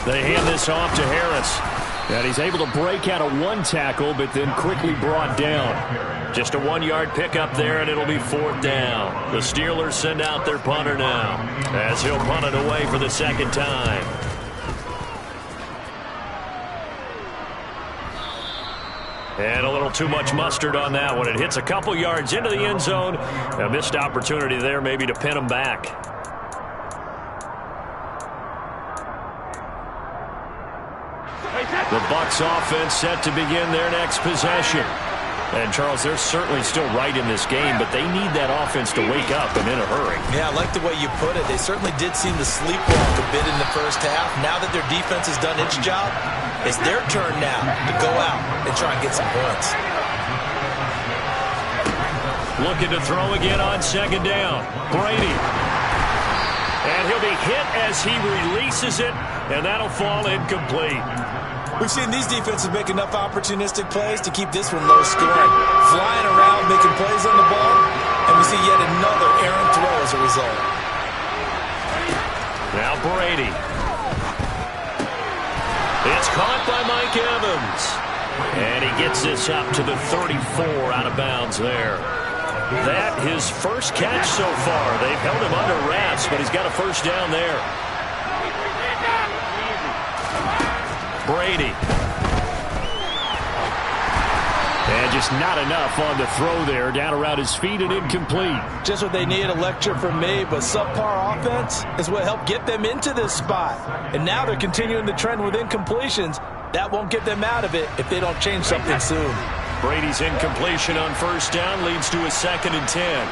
They hand this off to Harris. And he's able to break out of one tackle, but then quickly brought down. Just a 1-yard pickup there, and it'll be 4th down. The Steelers send out their punter now, as he'll punt it away for the 2nd time. And a little too much mustard on that one. It hits a couple yards into the end zone. A missed opportunity there maybe to pin them back. The Bucs offense set to begin their next possession. And, Charles, they're certainly still right in this game, but they need that offense to wake up and in a hurry. Yeah, I like the way you put it. They certainly did seem to sleepwalk a bit in the first half. Now that their defense has done its job, it's their turn now to go out and try and get some points. Looking to throw again on 2nd down. Brady. And he'll be hit as he releases it, and that'll fall incomplete. We've seen these defenses make enough opportunistic plays to keep this one low scoring. Flying around, making plays on the ball, and we see yet another errant throw as a result. Now Brady. It's caught by Mike Evans. And he gets this up to the 34 out of bounds there. That his first catch so far. They've held him under wraps, but he's got a 1st down there. Brady. And just not enough on the throw there. Down around his feet and incomplete. Just what they need, a lecture from me, but subpar offense is what helped get them into this spot. And now they're continuing the trend with incompletions. That won't get them out of it if they don't change something soon. Brady's incompletion on 1st down leads to a 2nd and 10.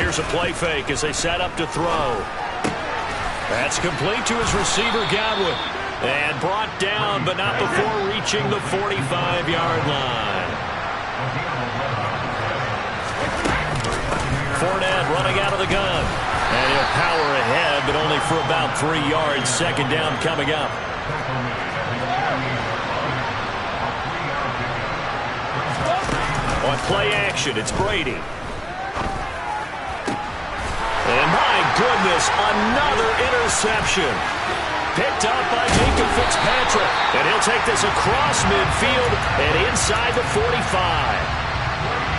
Here's a play fake as they set up to throw. That's complete to his receiver, Godwin. And brought down, but not before reaching the 45-yard line. Fournette running out of the gun. And he'll power ahead, but only for about 3 yards. 2nd down coming up. On play action, it's Brady. And my goodness, another interception. Picked up by Jacob Fitzpatrick. And he'll take this across midfield and inside the 45.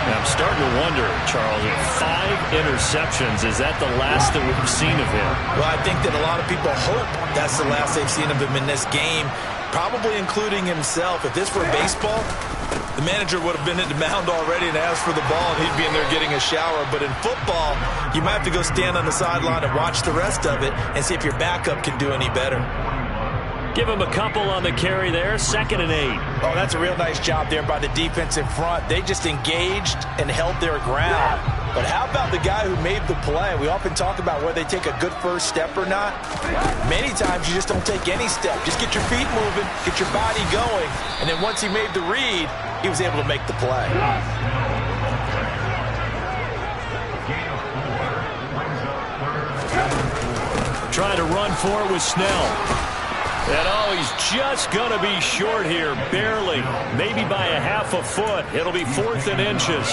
And I'm starting to wonder, Charles, 5 interceptions, is that the last that we've seen of him? Well, I think that a lot of people hope that's the last they've seen of him in this game, probably including himself. If this were baseball, the manager would have been at the mound already and asked for the ball, and he'd be in there getting a shower. But in football, you might have to go stand on the sideline and watch the rest of it and see if your backup can do any better. Give him a couple on the carry there. 2nd and 8. Oh, that's a real nice job there by the defense in front. They just engaged and held their ground. But how about the guy who made the play? We often talk about whether they take a good first step or not. Many times you just don't take any step. Just get your feet moving, get your body going, and then once he made the read, he was able to make the play. Trying to run for it with Snell. And oh, he's just going to be short here, barely. Maybe by a half a foot. It'll be 4th and inches.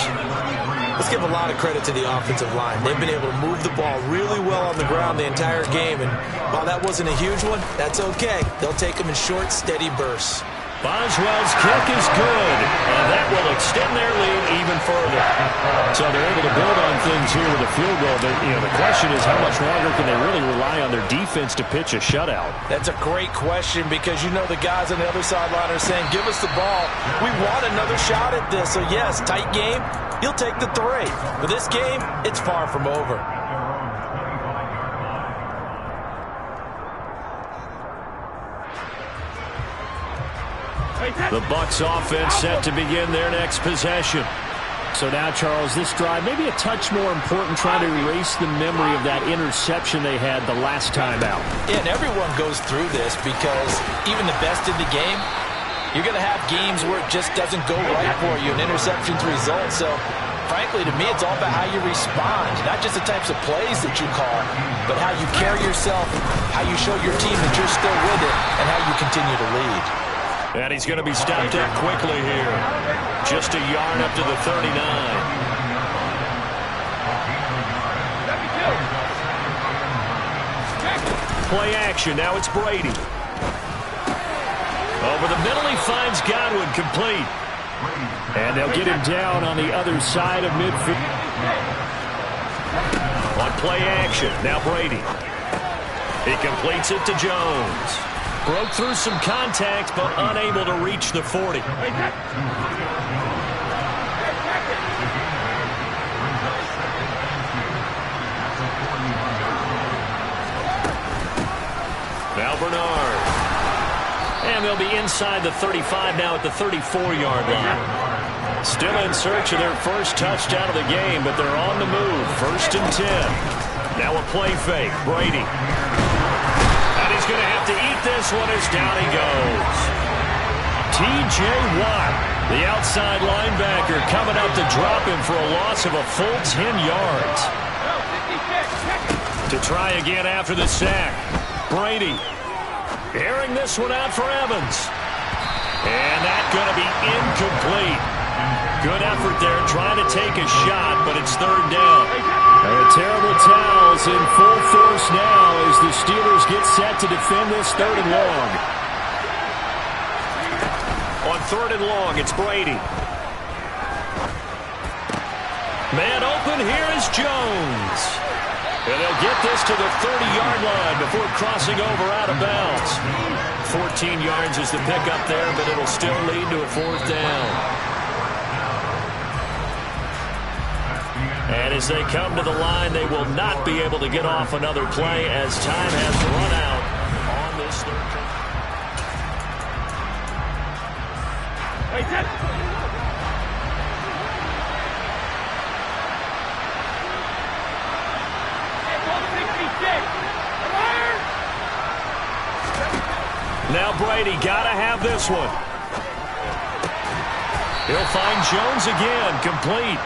Let's give a lot of credit to the offensive line. They've been able to move the ball really well on the ground the entire game. And while that wasn't a huge one, that's okay. They'll take them in short, steady bursts. Boswell's kick is good, and that will extend their lead even further. So they're able to build on things here with a field goal. But, the question is how much longer can they really rely on their defense to pitch a shutout? That's a great question because the guys on the other sideline are saying, give us the ball. We want another shot at this. So, yes, tight game. You'll take the 3. But this game, it's far from over. The Bucs offense set to begin their next possession. So now, Charles, this drive maybe a touch more important, trying to erase the memory of that interception they had the last time out. Yeah, and everyone goes through this because even the best in the game, you're going to have games where it just doesn't go right for you, and interceptions result. So, frankly, to me, it's all about how you respond, not just the types of plays that you call, but how you carry yourself, how you show your team that you're still with it, and how you continue to lead. And he's going to be stopped up quickly here. Just a yard up to the 39. action. Now it's Brady. Over the middle, he finds Godwin, complete. And they'll get him down on the other side of midfield. On play action, now Brady. He completes it to Jones. Broke through some contact, but unable to reach the 40. Now Bernard. And they'll be inside the 35 now at the 34-yard line. Still in search of their first touchdown of the game, but they're on the move. 1st and 10. Now a play fake. Brady. And he's going to have to eat this one as down he goes. T.J. Watt, the outside linebacker, coming up to drop him for a loss of a full 10 yards. To try again after the sack. Brady. Airing this one out for Evans. And that's going to be incomplete. Good effort there trying to take a shot, but it's 3rd down. And terrible towels in full force now as the Steelers get set to defend this 3rd and long. On 3rd and long, it's Brady. Man open, here is Jones. And they'll get this to the 30-yard line before crossing over out of bounds. 14 yards is the pickup there, but it'll still lead to a 4th down. And as they come to the line, they will not be able to get off another play as time has run out on this 3rd down. Now Brady, gotta have this one. He'll find Jones again, complete.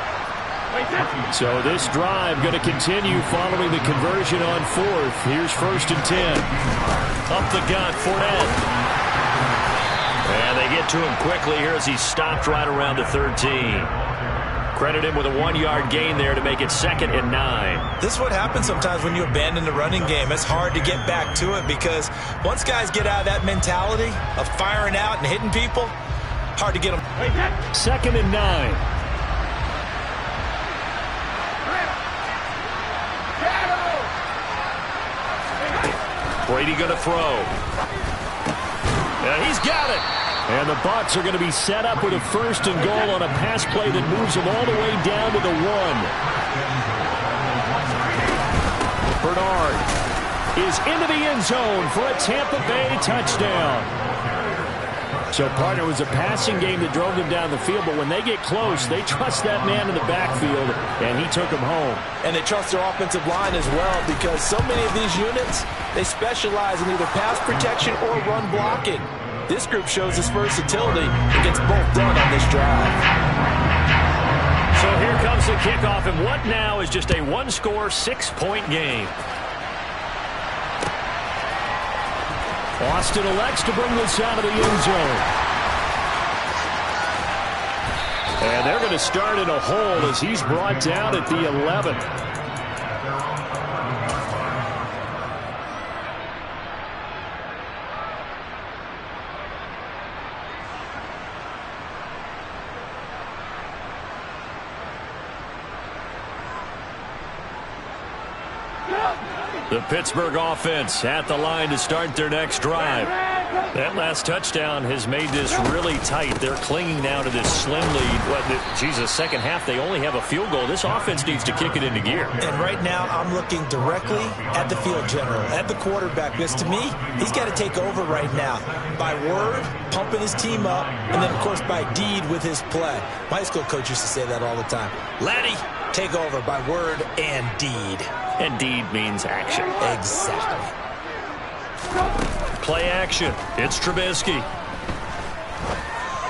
So this drive going to continue following the conversion on 4th. Here's 1st and 10. Up the gut, Fournette. And they get to him quickly here as he stopped right around the 13. Credit him with a 1-yard gain there to make it 2nd and 9. This is what happens sometimes when you abandon the running game. It's hard to get back to it because once guys get out of that mentality of firing out and hitting people, hard to get them. 2nd and 9. Brady going to throw. And he's got it. And the Bucs are going to be set up with a 1st and goal on a pass play that moves them all the way down to the 1. Bernard is into the end zone for a Tampa Bay touchdown. So, partner, it was a passing game that drove them down the field, but when they get close, they trust that man in the backfield, and he took them home. And they trust their offensive line as well because so many of these units, they specialize in either pass protection or run blocking. This group shows its versatility and gets both done on this drive. So here comes the kickoff, and what now is just a 1-score, 6-point game. Austin elects to bring this out of the end zone. And they're going to start in a hole as he's brought down at the 11. The Pittsburgh offense at the line to start their next drive. That last touchdown has made this really tight. They're clinging now to this slim lead. The second half, they only have a field goal. This offense needs to kick it into gear. And right now, I'm looking directly at the field general, at the quarterback. Because to me, he's got to take over right now. By word, pumping his team up, and then, of course, by deed with his play. My high school coach used to say that all the time. Laddie, take over by word and deed. And deed means action. Exactly. Play action. It's Trubisky.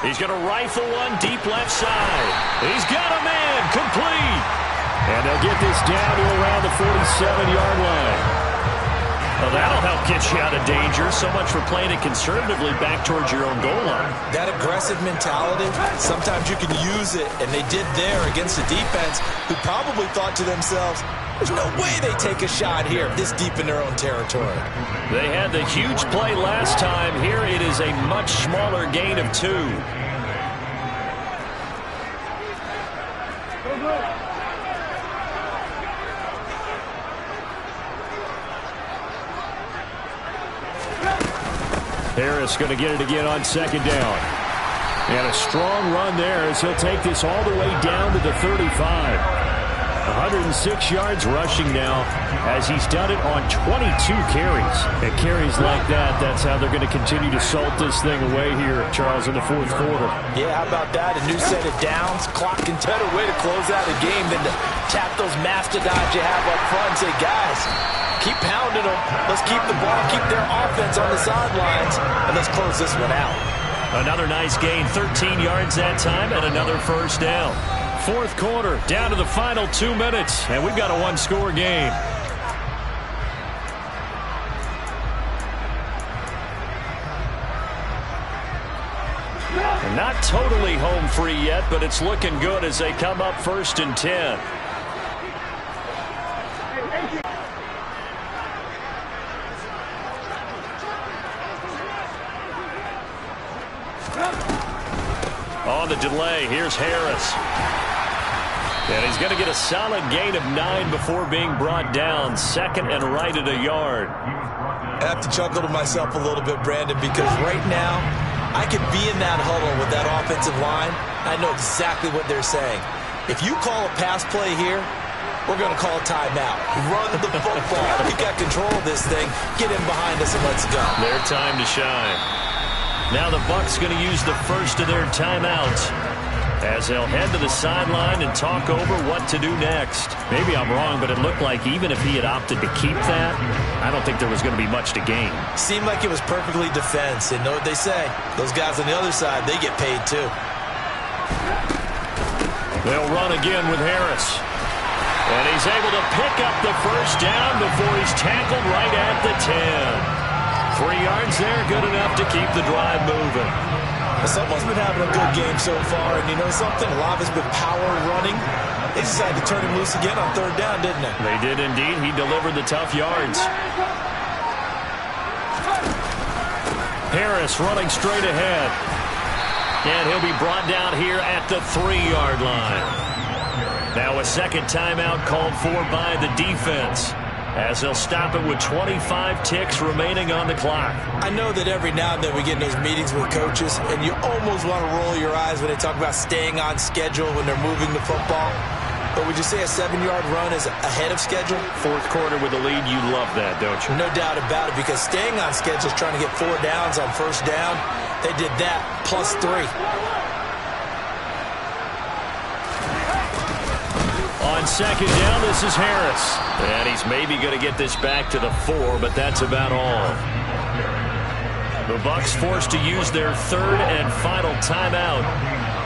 He's going to rifle one deep left side. He's got a man. Complete. And they'll get this down to around the 47-yard line. Well, that'll help get you out of danger. So much for playing it conservatively back towards your own goal line. That aggressive mentality, sometimes you can use it, and they did there against the defense who probably thought to themselves, there's no way they take a shot here this deep in their own territory. They had the huge play last time. Here it is a much smaller gain of 2. Harris going to get it again on second down. And a strong run there as he'll take this all the way down to the 35. 106 yards rushing now as he's done it on 22 carries. And carries like that, that's how they're going to continue to salt this thing away here, Charles, in the fourth quarter. Yeah, how about that? A new set of downs, clock and better way to close out a game than to tap those mastodons you have up front and say, guys, keep pounding them. Let's keep the ball, keep their offense on the sidelines, and let's close this one out. Another nice gain, 13 yards that time, and another first down. Fourth quarter, down to the final 2 minutes, and we've got a one-score game. And not totally home free yet, but it's looking good as they come up 1st and 10. On the delay, here's Harris. And he's going to get a solid gain of 9 before being brought down. Second and right at a yard. I have to chuckle to myself a little bit, Brandon, because right now I could be in that huddle with that offensive line. I know exactly what they're saying. If you call a pass play here, we're going to call a timeout. Run the football. You got control of this thing. Get in behind us and let's go. Their time to shine. Now the Bucs going to use the first of their timeouts as they'll head to the sideline and talk over what to do next. Maybe I'm wrong, but it looked like even if he had opted to keep that, I don't think there was going to be much to gain. Seemed like it was perfectly defense. And know what they say? Those guys on the other side, they get paid too. They'll run again with Harris. And he's able to pick up the first down before he's tackled right at the 10. 3 yards there, good enough to keep the drive moving. Someone's been having a good game so far, and you know something? A lot of it's been power running. They decided to turn him loose again on 3rd down, didn't they? They did indeed. He delivered the tough yards. Harris running straight ahead. And he'll be brought down here at the 3-yard line. Now a second timeout called for by the defense, as they'll stop it with 25 ticks remaining on the clock. I know that every now and then we get in those meetings with coaches, and you almost want to roll your eyes when they talk about staying on schedule when they're moving the football. But would you say a 7-yard run is ahead of schedule? Fourth quarter with the lead, you love that, don't you? No doubt about it, because staying on schedule is trying to get 4 downs on 1st down. They did that, plus 3. On second down, this is Harris. And he's maybe going to get this back to the 4, but that's about all. The Bucs forced to use their 3rd and final timeout.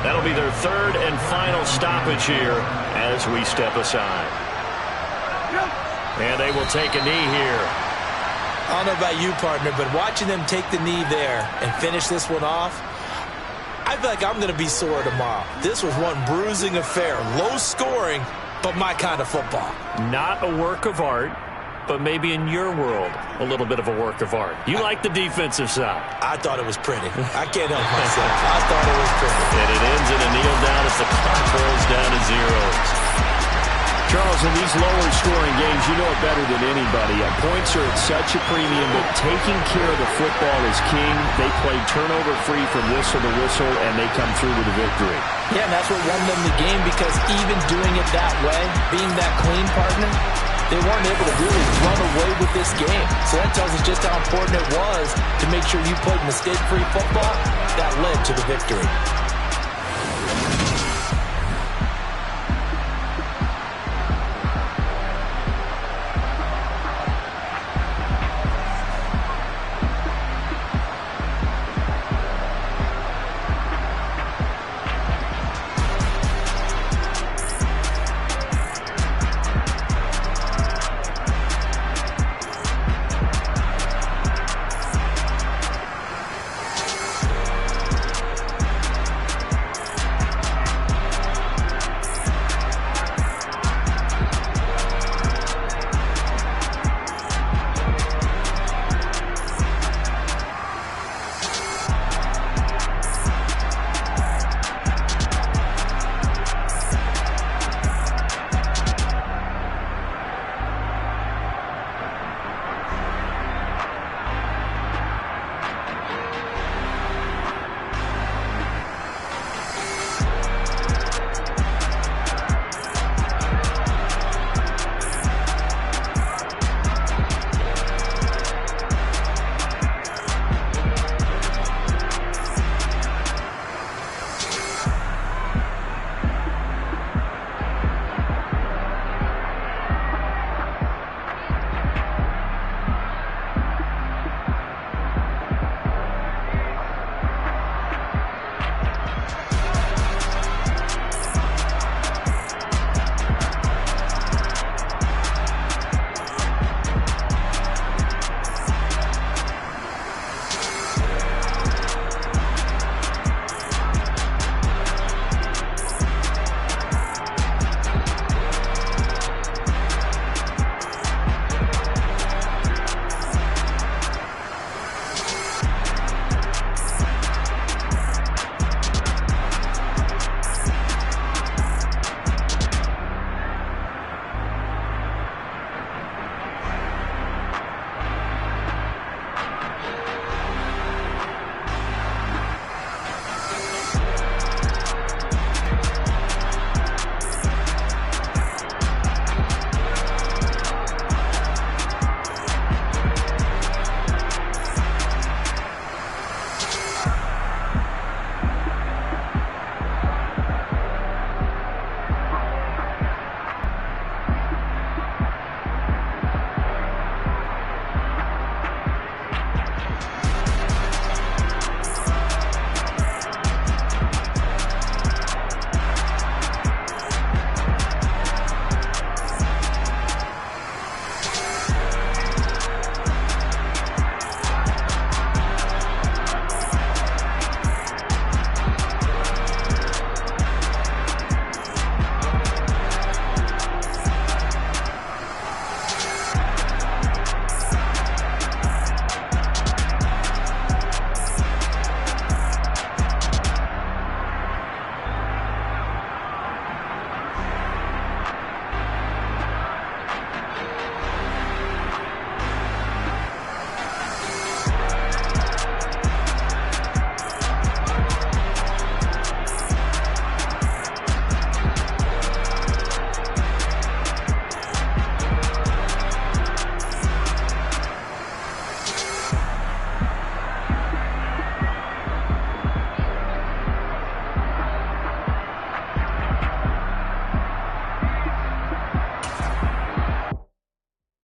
That'll be their 3rd and final stoppage here as we step aside. And they will take a knee here. I don't know about you, partner, but watching them take the knee there and finish this one off, I feel like I'm going to be sore tomorrow. This was one bruising affair. Low scoring, but my kind of football. Not a work of art, but maybe in your world, a little bit of a work of art. You like the defensive side. I thought it was pretty. I can't help myself. I thought it was pretty. And it ends in a kneel down as the clock rolls down to 0. Charles, in these lower scoring games, you know it better than anybody. Points are at such a premium, but taking care of the football is king. They played turnover free from whistle to whistle, and they come through with a victory. Yeah, and that's what won them the game, because even doing it that way, being that clean, partner, they weren't able to really run away with this game. So that tells us just how important it was to make sure you played mistake-free football. That led to the victory.